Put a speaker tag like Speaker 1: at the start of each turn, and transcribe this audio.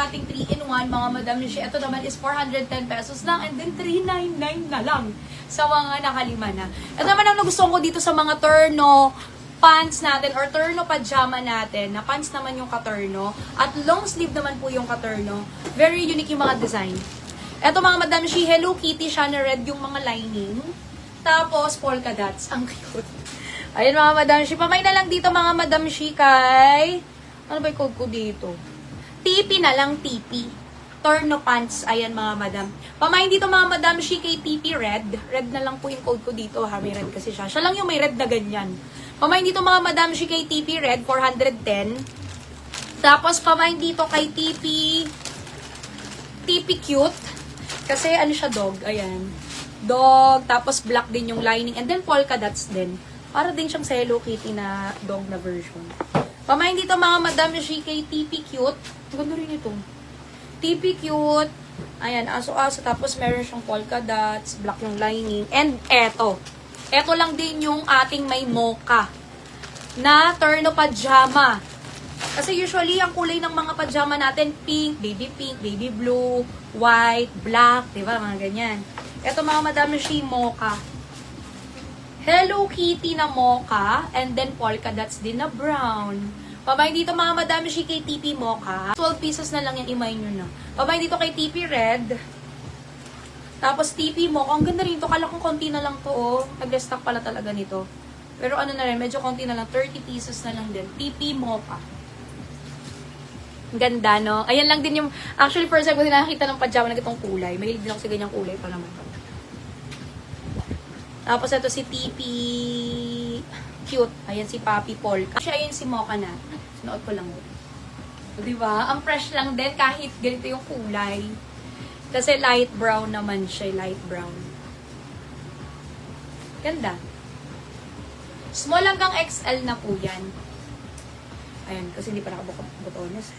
Speaker 1: Ating 3-in-1 mga Madam Mishi. Ito naman is 410 pesos lang and then 399 na lang sa mga nakalima na. Ito naman ang nagustuhan ko dito sa mga terno pants natin or terno pajama natin na pants naman yung katerno at long sleeve naman po yung katerno. Very unique yung mga design. Ito mga Madam Mishi, Hello Kitty siya na red yung mga lining. Tapos polka dots. Ang cute. Ayun mga Madam Mishi. Pamay na lang dito mga Madam Mishi kay... Ano ba yung code ko dito? TP na lang, TP. Torno pants. Ayan mga madam. Pamain dito mga madam, she kay TP red. Red na lang po yung code ko dito. Ha, may red kasi siya. Siya lang yung may red na ganyan. Pamain dito mga madam, she kay TP red, 410. Tapos pamain dito kay TP cute. Kasi ano siya, dog. Ayan. Dog. Tapos black din yung lining. And then polka dots din. Para din siyang sa Hello Kitty na dog na version. Pamain dito mga madam, she kay TP cute. Ganda rin ito. TP cute. Ayan, aso-aso. Tapos meron siyang polka dots, black yung lining. And eto. Eto lang din yung ating may mocha na terno pajama. Kasi usually, ang kulay ng mga pajama natin, pink, baby blue, white, black, diba? Mga ganyan. Eto mga madam, she mocha. Hello Kitty na mocha. And then polka dots din na brown. Pabay dito mga madami si kay TP Mocha. 12 pesos na lang yung imay nyo na. Pabay dito kay TP Red. Tapos TP Mocha. Ang ganda rin ito. Kala kong konti na lang to. Oh. Nag-restock pala talaga nito. Pero ano na rin, medyo konti na lang. 30 pesos na lang din. TP Mocha. Ang ganda, no? Ayan lang din yung... Actually, first time ko din nakakita ng pajama na itong kulay. Mahilig din ako sa ganyang kulay pa naman. Tapos ito si TP... Cute. Ayan si Papi Paul. Siya ayun si Mocha na. Sinuot ko lang. Diba? Ang fresh lang din kahit ganito yung kulay. Kasi light brown naman siya. Light brown. Ganda. Small hanggang XL na po yan. Ayan. Kasi hindi pa nakabuka botones.